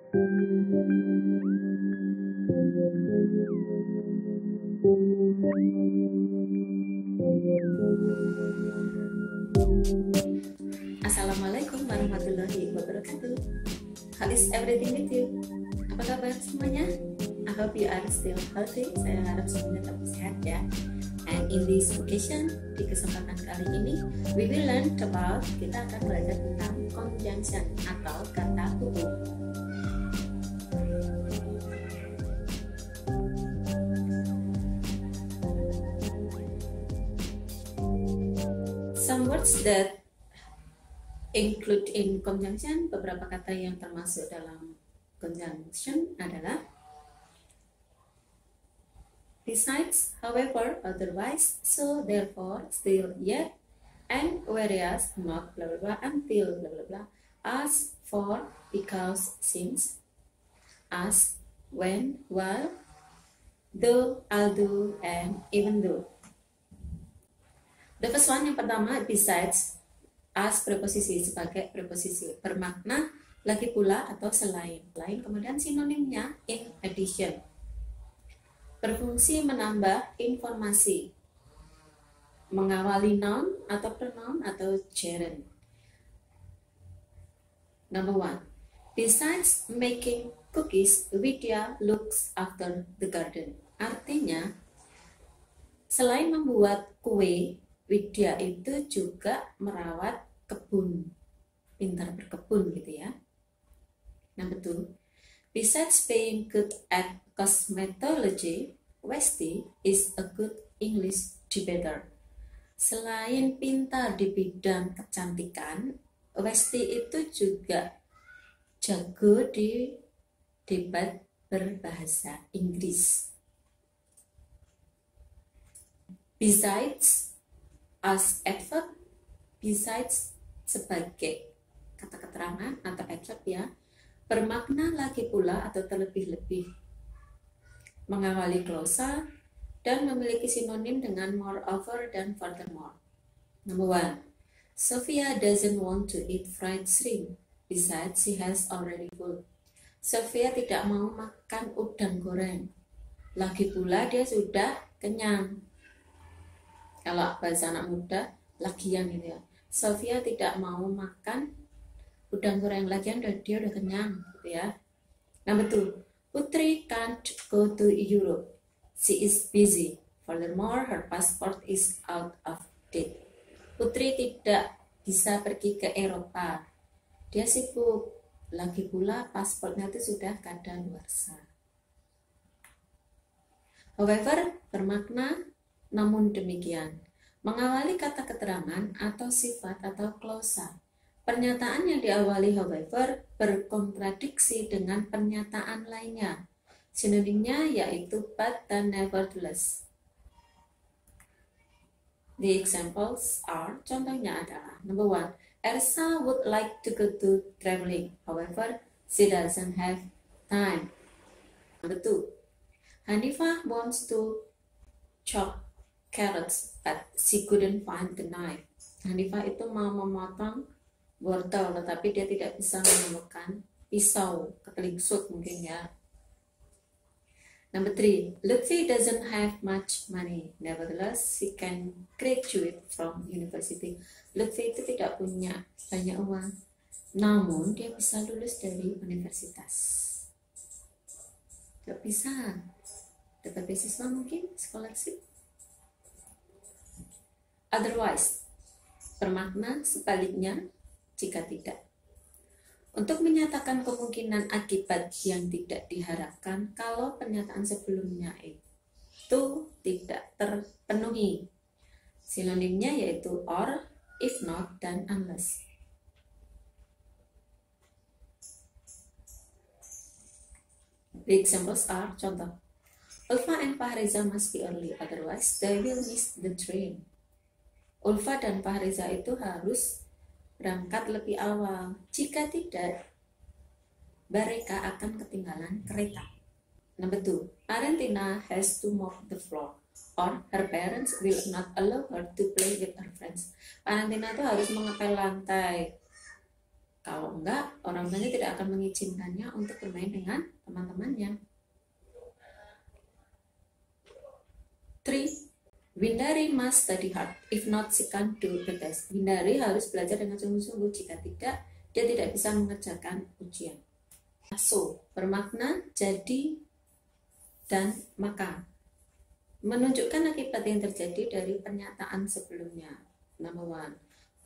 Assalamualaikum warahmatullahi wabarakatuh. How is everything with you? Apa kabar semuanya? I hope you are still healthy. Saya harap semuanya tetap sehat ya. And in this occasion, di kesempatan kali ini, we will learn about, kita akan belajar tentang conjunction atau kata hubung. Some words that include in conjunction, beberapa kata yang termasuk dalam conjunction adalah besides, however, otherwise, so, therefore, still, yet, and, whereas, not, blah blah blah, until, blah blah blah, as, for, because, since, as, when, while, though, although, and even though. The first one, yang pertama, besides, as preposisi, sebagai preposisi bermakna lagi pula atau selain. Kemudian sinonimnya in addition, berfungsi menambah informasi, mengawali noun atau pronoun atau gerund. Number one, besides making cookies, Widya looks after the garden. Artinya, selain membuat kue, Widya itu juga merawat kebun, pintar berkebun gitu ya. Number two, besides being good at cosmetology, Westi is a good English debater. Selain pintar di bidang kecantikan, Westi itu juga jago di debat berbahasa Inggris. Besides, as adverb, besides sebagai kata keterangan atau adverb ya, bermakna lagi pula atau terlebih-lebih, mengawali glosa dan memiliki sinonim dengan moreover dan furthermore. Number one, Sophia doesn't want to eat fried shrimp. Besides, she has already full. Sophia tidak mau makan udang goreng. Lagi pula dia sudah kenyang. Kalau bahasa anak muda, lagian gitu ya. Sophia tidak mau makan udang goreng, lagian dia udah kenyang gitu ya. Number two, Putri can't go to Europe. She is busy. Furthermore, her passport is out of date. Putri tidak bisa pergi ke Eropa. Dia sibuk. Lagi pula paspornya itu sudah kadaluarsa. However, bermakna namun demikian, mengawali kata keterangan atau sifat atau klausa. Pernyataan yang diawali however berkontradiksi dengan pernyataan lainnya. Sinonimnya yaitu but dan nevertheless. The examples are, contohnya adalah, number one, Elsa would like to go to traveling, however she doesn't have time. Number two, Hanifah wants to chop carrots, but she couldn't find the knife. Hanifah itu mau memotong wortel, tetapi dia tidak bisa menemukan pisau, ketelingsut mungkin ya. Number three, Lutfi doesn't have much money. Nevertheless, she can graduate from university. Lutfi itu tidak punya banyak uang, namun dia bisa lulus dari universitas. Tidak bisa dapat beasiswa mungkin, scholarship. Otherwise, bermakna sebaliknya jika tidak. Untuk menyatakan kemungkinan akibat yang tidak diharapkan kalau pernyataan sebelumnya itu tidak terpenuhi. Sinonimnya yaitu or, if not, dan unless. The examples are, contoh, Ulfa and Fahriza must be early, otherwise they will miss the train. Ulfa dan Fahriza itu harus berangkat lebih awal. Jika tidak, mereka akan ketinggalan kereta. Number two, Arentina has to mop the floor, or her parents will not allow her to play with her friends. Arentina itu harus mengepel lantai Kalau enggak, orang tuanya tidak akan mengizinkannya untuk bermain dengan teman-temannya. 3. Windari must study hard, if not she can't do the test. Windari harus belajar dengan sungguh-sungguh, jika tidak, dia tidak bisa mengerjakan ujian. So, bermakna jadi dan maka. Menunjukkan akibat yang terjadi dari pernyataan sebelumnya. Number 1.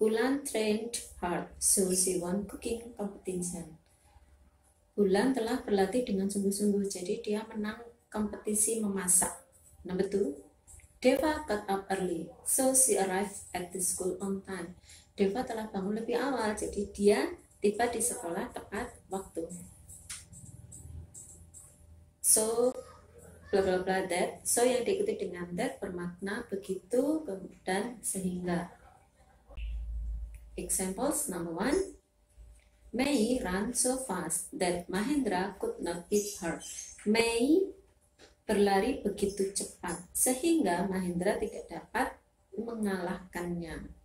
Bulan trained hard, so she won cooking competition. Bulan telah berlatih dengan sungguh-sungguh, jadi dia menang kompetisi memasak. Number 2. Deva got up early, so she arrived at the school on time. Deva telah bangun lebih awal, jadi dia tiba di sekolah tepat waktu. So, bla bla bla that. So yang diikuti dengan that bermakna begitu dan sehingga. Examples. Number 1. Mei ran so fast that Mahendra could not beat her. Mei berlari begitu cepat sehingga Mahendra tidak dapat mengalahkannya.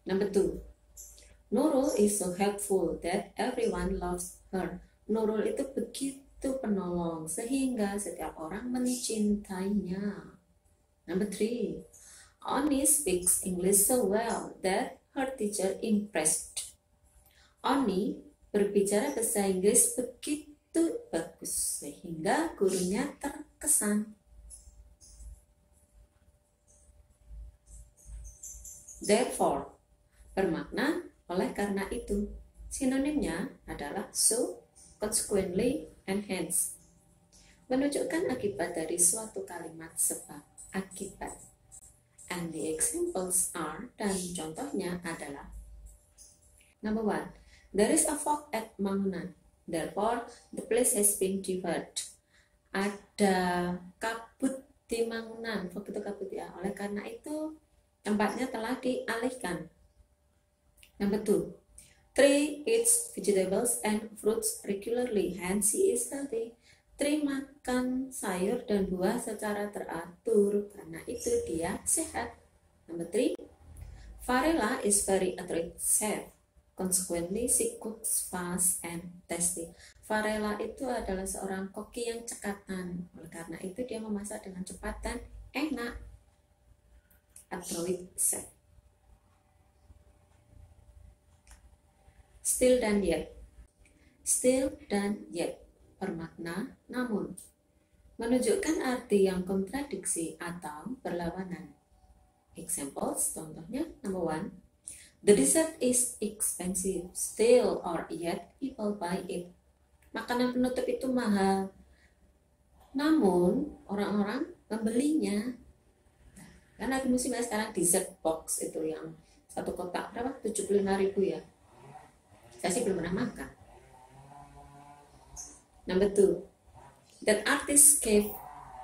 Number 2. Nurul is so helpful that everyone loves her. Nurul itu begitu penolong sehingga setiap orang mencintainya. Number 3. Oni speaks English so well that her teacher impressed. Oni berbicara bahasa Inggris begitu bagus sehingga gurunya terkesan. Therefore, bermakna oleh karena itu. Sinonimnya adalah so, consequently, and hence. Menunjukkan akibat dari suatu kalimat sebab akibat. And the examples are, dan contohnya adalah. Number 1. There is a fog at Mangunan. Therefore, the place has been diverted. Ada kabut di Mangunan. Fog itu kabut ya. Oleh karena itu, tempatnya telah dialihkan. Number 2. Tree eats vegetables and fruits regularly, hence he is healthy. Tree makan sayur dan buah secara teratur, karena itu dia sehat. Number 3. Varela is very attractive chef. Consequently, she cooks fast and tasty. Varela itu adalah seorang koki yang cekatan. Oleh karena itu dia memasak dengan cepat dan enak. Attractive chef. Still dan yet. Still dan yet bermakna namun. Menunjukkan arti yang kontradiksi atau berlawanan. Examples, contohnya. Number 1. The dessert is expensive, still or yet people buy it. Makanan penutup itu mahal, namun orang-orang membelinya. Kan lagi musim sekarang dessert box itu yang satu kotak berapa? 75.000 ya. Saya sih belum pernah makan. Number 2. That artist gave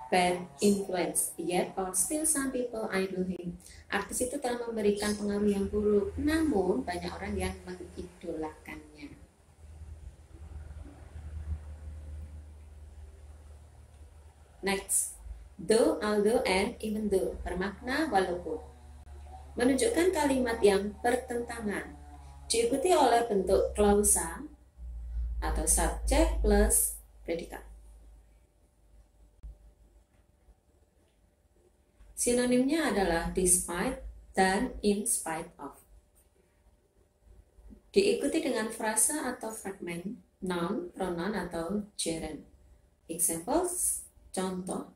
bad influence, yet or still some people idol him. Artis itu telah memberikan pengaruh yang buruk, namun banyak orang yang mengidolakannya. Next. Though, although, and even though bermakna walaupun. Menunjukkan kalimat yang bertentangan. Diikuti oleh bentuk klausa atau subjek plus predikat. Sinonimnya adalah despite dan in spite of. Diikuti dengan frasa atau fragmen, noun, pronoun, atau gerund. Examples, contoh.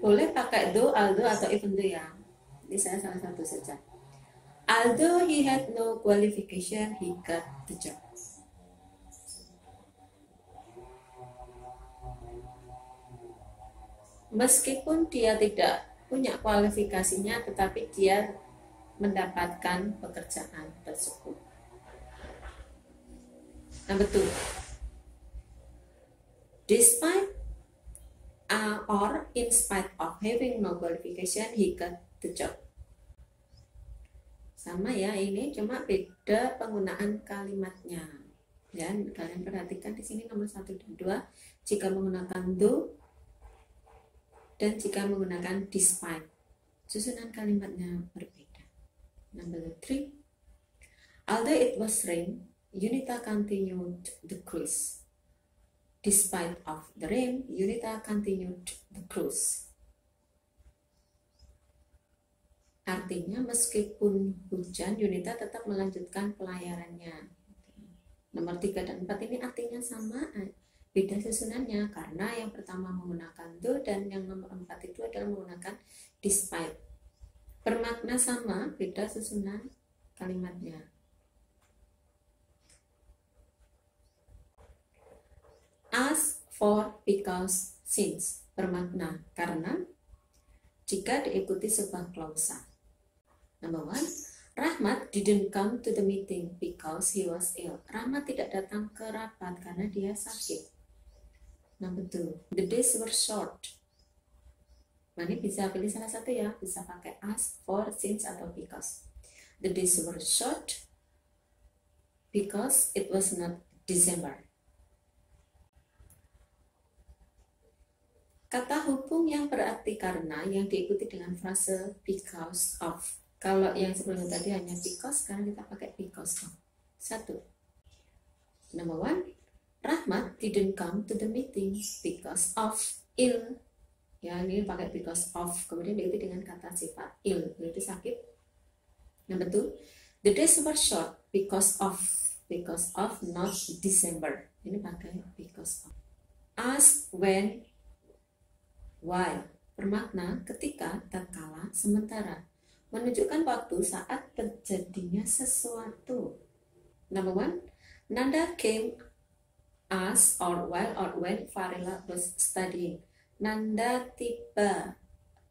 Boleh pakai though, although, atau even though ya. Ini saya salah satu saja. Although he had no qualification, he got the job. Meskipun dia tidak punya kualifikasinya, tetapi dia mendapatkan pekerjaan tersebut. Number 2. Despite or in spite of having no qualification, he got the job. Sama ya, ini cuma beda penggunaan kalimatnya. Dan kalian perhatikan di sini nomor 1 dan 2, jika menggunakan though dan jika menggunakan despite, susunan kalimatnya berbeda. Number 3. Although it was rain, Yunita continued the cruise. Despite of the rain, Yunita continued the cruise. Artinya meskipun hujan, Yunita tetap melanjutkan pelayarannya. Nomor 3 dan 4 ini artinya sama, beda susunannya karena yang pertama menggunakan do dan yang nomor 4 itu adalah menggunakan despite. Bermakna sama, beda susunan kalimatnya. As, for, because, since bermakna karena jika diikuti sebuah klausa. Number 1, Rahmat didn't come to the meeting because he was ill. Rahmat tidak datang ke rapat karena dia sakit. Number 2, the days were short. Ini bisa pilih salah satu ya, bisa pakai as, for, since, atau because. The days were short because it was not December. Kata hubung yang berarti karena yang diikuti dengan frase because of. Kalau yang sebelumnya tadi hanya because, sekarang kita pakai because of. 1. Number 1, Rahmat didn't come to the meeting because of ill. Ya, ini pakai because of, kemudian diikuti dengan kata sifat ill, yaitu sakit. Number 2, the days were short because of not December. Ini pakai because of. As, when, while bermakna ketika, tatkala, sementara, menunjukkan waktu saat terjadinya sesuatu. Number 1, Nanda came as or while or when Farella was studying. Nanda tiba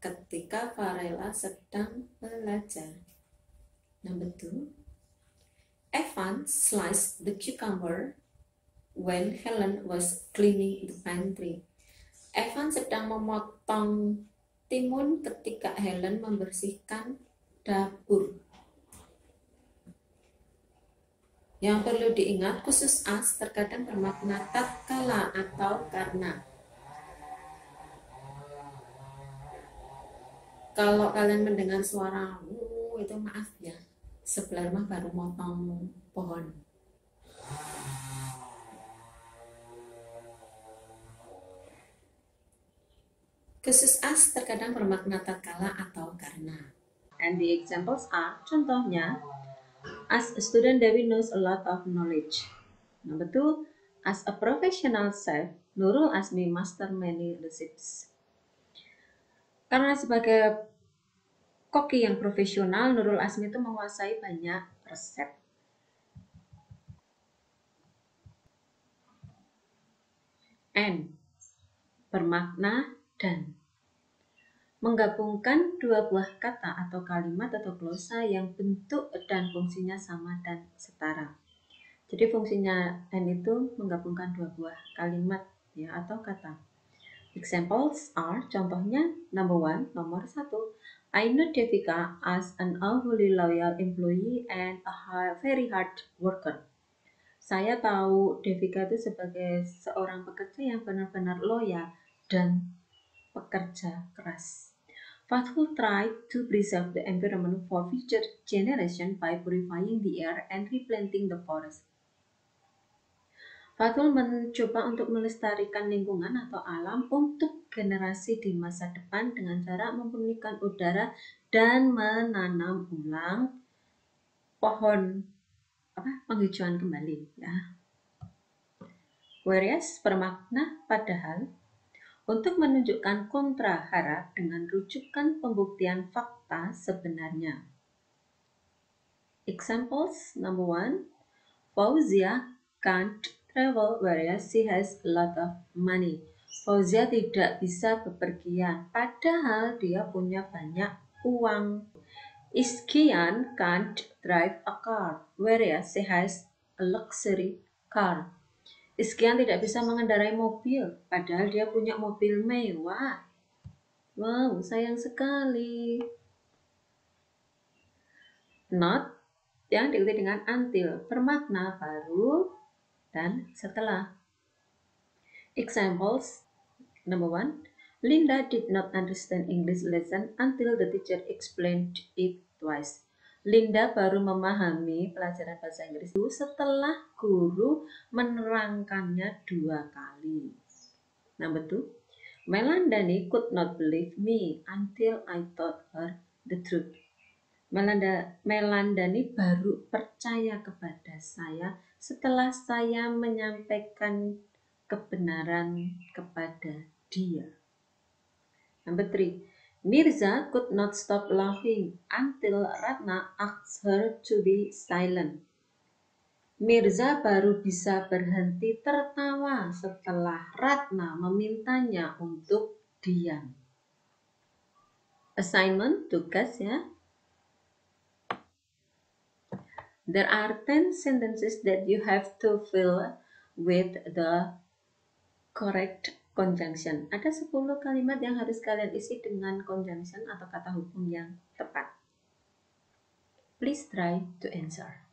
ketika Farella sedang belajar. Number 2, Evan sliced the cucumber when Helen was cleaning the pantry. Evan sedang memotong timun ketika Helen membersihkan dapur. Yang perlu diingat, khusus as terkadang bermakna tatkala atau karena. Kalau kalian mendengar suara itu maaf ya, sebelah rumah baru motong pohon. Khusus as terkadang bermakna tatkala atau karena. And the examples are, contohnya, as a student Dewi knows a lot of knowledge. Number 2, as a professional chef, Nurul Azmi master many recipes. Karena sebagai koki yang profesional, Nurul Azmi itu menguasai banyak resep. And bermakna dan. Menggabungkan dua buah kata atau kalimat atau glosa yang bentuk dan fungsinya sama dan setara. Jadi fungsinya and itu menggabungkan dua buah kalimat ya atau kata. Examples are, contohnya, number 1, nomor 1. I know Devika as an awfully loyal employee and a very hard worker. Saya tahu Devika itu sebagai seorang pekerja yang benar-benar loyal dan pekerja keras. Fathul tried to preserve the environment for future generation by purifying the air and replanting the forest. Fathul mencoba untuk melestarikan lingkungan atau alam untuk generasi di masa depan dengan cara memurnikan udara dan menanam ulang pohon penghijauan kembali ya. Whereas bermakna padahal untuk menunjukkan kontra harap dengan rujukan pembuktian fakta sebenarnya. Examples, number 1, Fauzia can't travel whereas she has a lot of money. Fauzia tidak bisa bepergian padahal dia punya banyak uang. Iskian can't drive a car whereas she has a luxury car. Iskian tidak bisa mengendarai mobil padahal dia punya mobil mewah. Wow, sayang sekali. Not yang diikuti dengan until bermakna baru dan setelah. Examples, number 1, Linda did not understand English lesson until the teacher explained it twice. Linda baru memahami pelajaran bahasa Inggris itu setelah guru menerangkannya 2 kali. Number 2, Melandani could not believe me until I told her the truth. Melandani baru percaya kepada saya setelah saya menyampaikan kebenaran kepada dia. Number 3, Mirza could not stop laughing until Ratna asked her to be silent. Mirza baru bisa berhenti tertawa setelah Ratna memintanya untuk diam. Assignment, tugas ya. There are 10 sentences that you have to fill with the correct conjunction. Ada 10 kalimat yang harus kalian isi dengan conjunction atau kata hubung yang tepat. Please try to answer.